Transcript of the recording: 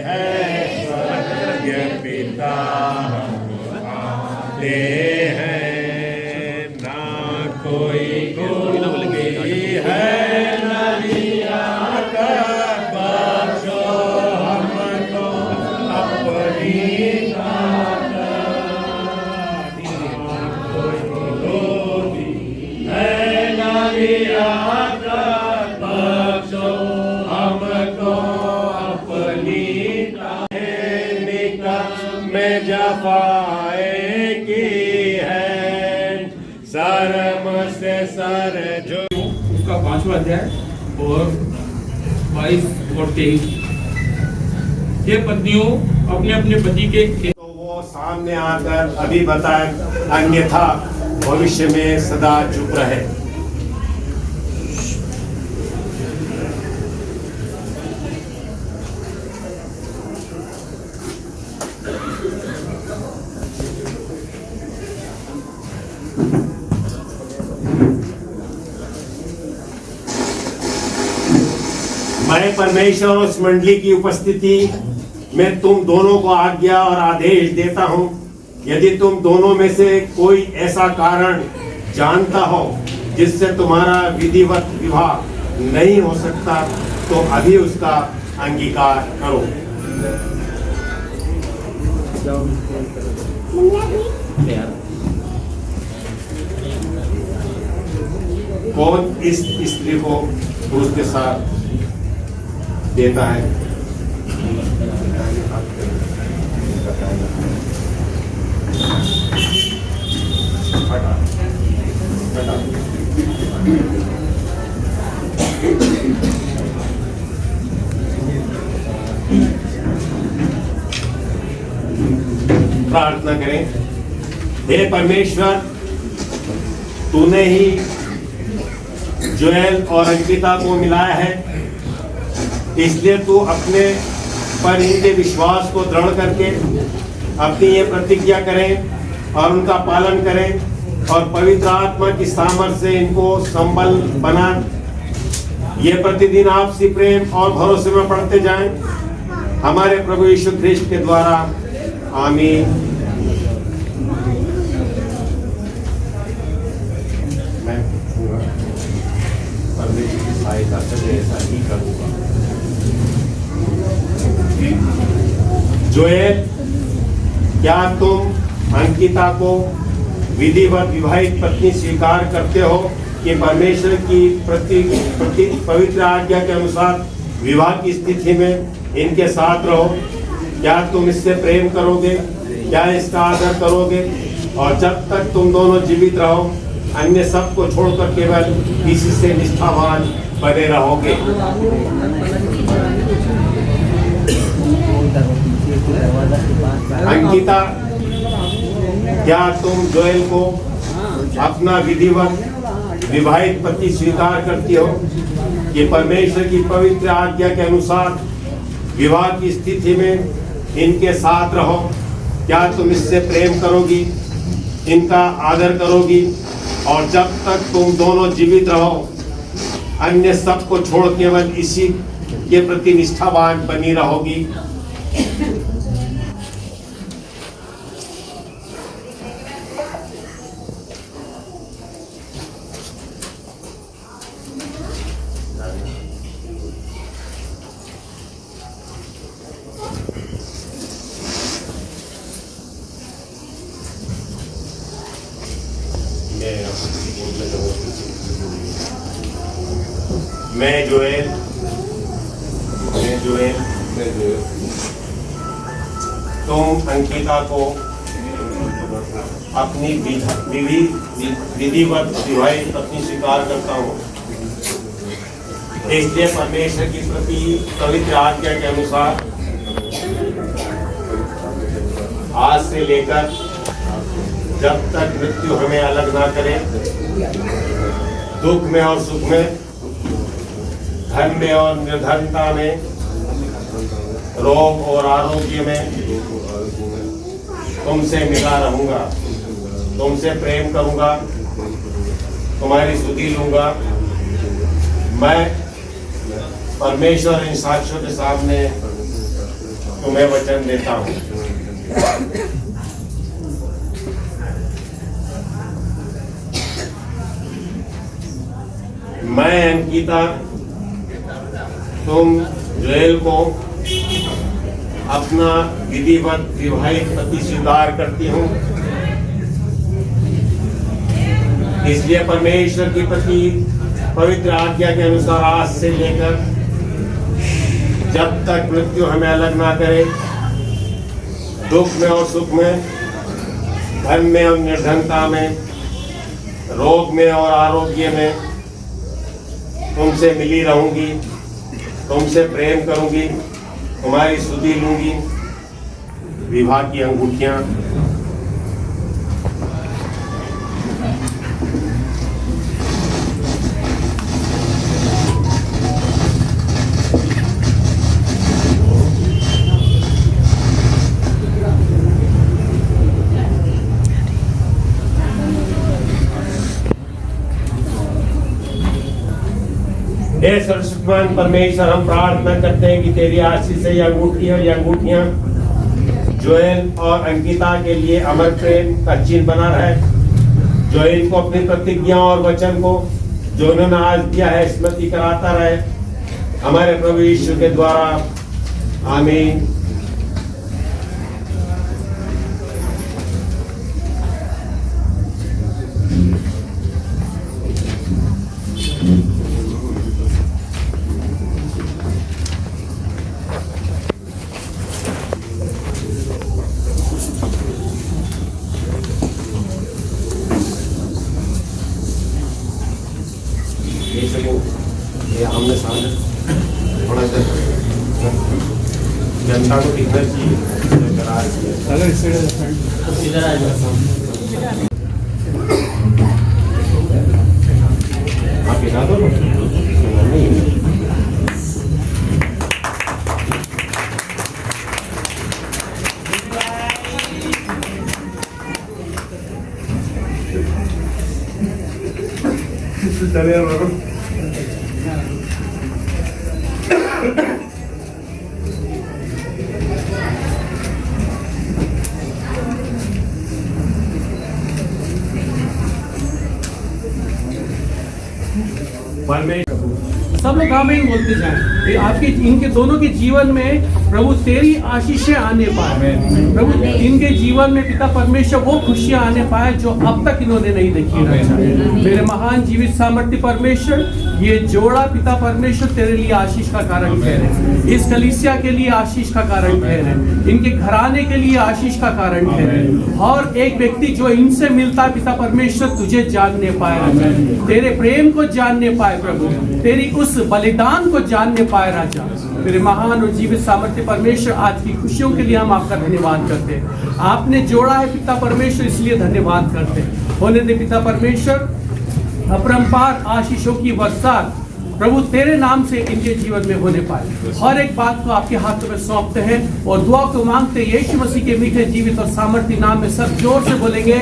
हैं स्वर्गीय पिता आते हैं, ना कोई है नलिया कर बख्शो हमको अपनी में जफाए की है, शर्म से सर जो उसका 5वां अध्याय और 22 और 23। ये पत्नियों अपने अपने पति के तो वो सामने आकर अभी बताए, अन्यथा भविष्य में सदा चुप रहे। मैं परमेश्वर और उस मंडली की उपस्थिति में तुम दोनों को आज्ञा और आदेश देता हूं, यदि तुम दोनों में से कोई ऐसा कारण जानता हो जिससे तुम्हारा विधिवत विवाह नहीं हो सकता, तो अभी उसका अंगीकार करो। कौन इस स्त्री को पुरुष के साथ देता है? प्रार्थना करें। हे परमेश्वर, तूने ही जोएल और अंकिता को मिलाया है, इसलिए तू अपने पर इनके विश्वास को दृढ़ करके अपनी ये प्रतिज्ञा करें और उनका पालन करें, और पवित्र आत्मा की सामर्थ्य से इनको संबल बना ये प्रतिदिन आपसी प्रेम और भरोसे में बढ़ते जाएं, हमारे प्रभु यीशु ख्रिस्ट के द्वारा। आमीन। मैं परमेश्वर की सहायता से ऐसा ही करूँगा। जोएल, क्या तुम अंकिता को विधिवत विवाहित पत्नी स्वीकार करते हो कि परमेश्वर की पवित्र आज्ञा के अनुसार विवाह की स्थिति में इनके साथ रहो? क्या तुम इससे प्रेम करोगे? क्या इसका आदर करोगे? और जब तक तुम दोनों जीवित रहो, अन्य सब को छोड़कर केवल इसी से निष्ठावान बने रहोगे। अंकिता, क्या तुम जोएल को अपना विधिवत विवाहित पति स्वीकार करती हो कि परमेश्वर की पवित्र आज्ञा के अनुसार विवाह की स्थिति में इनके साथ रहो? क्या तुम इससे प्रेम करोगी, इनका आदर करोगी, और जब तक तुम दोनों जीवित रहो, अन्य सब को छोड़ केवल इसी के प्रति निष्ठावान बनी रहोगी? मैं जोएल तुम अंकिता को अपनी विधिवत विवाहित पत्नी स्वीकार करता हूँ, इसलिए परमेश्वर की प्रति पवित्र आज्ञा के अनुसार आज से लेकर जब तक मृत्यु हमें अलग ना करे, दुख में और सुख में, धन में और निर्धनता में, रोग और आरोग्य में तुमसे मिला रहूंगा, तुमसे प्रेम करूंगा, तुम्हारी स्तुति लूंगा। मैं परमेश्वर इन साक्षियों के सामने तुम्हें वचन देता हूँ। मैं अंकिता तुम जोएल को अपना विधिवत विवाहित पति स्वीकार करती हूँ, इसलिए परमेश्वर की पति पवित्र आज्ञा के अनुसार आज से लेकर जब तक मृत्यु हमें अलग ना करे, दुख में और सुख में, धन में और निर्धनता में, रोग में और आरोग्य में तुमसे मिली रहूंगी, तुमसे प्रेम करूंगी, तुम्हारी स्तुति लूंगी। विवाह की अंगूठियां हे सर्वशक्तिमान परमेश्वर, हम प्रार्थना करते हैं कि तेरी आशीष से ये अंगूठियां जोएल और अंकिता के लिए अमर प्रेम का चिन्ह बना रहे। जोएल को अपनी प्रतिज्ञा और वचन को जो उन्होंने आज दिया है स्मृति कराता रहे, हमारे प्रभु यीशु के द्वारा। आमीन। ये हमने सामने थोड़ा सा जनता को दिखना चाहिए। अगर इधर आ जाओ, आप पिला दो नहीं। चले सब लोग आमीन बोलते जाएं। आपके इनके दोनों के जीवन में प्रभु तेरी आशीषें आने पाए, प्रभु इनके जीवन में पिता परमेश्वर वो खुशियां आने पाए जो अब तक इन्होंने नहीं देखी। मेरे महान जीवित सामर्थ्य परमेश्वर, ये जोड़ा पिता परमेश्वर तेरे लिए आशीष का कारण ठहरे, इस कलीसिया के लिए आशीष का कारण ठहरे, इनके घराने के लिए आशीष का कारण ठहरे। और एक व्यक्ति जो इनसे मिलता है पिता परमेश्वर तुझे जानने पाए, तेरे प्रेम को जानने पाए प्रभु, तेरी उस बलिदान को जानने पाए राजा। मेरे महान और जीवित सामर्थ्य परमेश्वर, आज की खुशियों के लिए हम आपका धन्यवाद करते हैं। आपने जोड़ा है पिता परमेश्वर, इसलिए धन्यवाद करते हैं। होने दे पिता परमेश्वर अपरंपार आशीषों की बरसात प्रभु तेरे नाम से इनके जीवन में होने पाए। हर एक बात को आपके हाथों में सौंपते हैं और दुआ को मांगते यीशु मसीह के मीठे जीवित और सामर्थ्य नाम में सब जोर से बोलेंगे।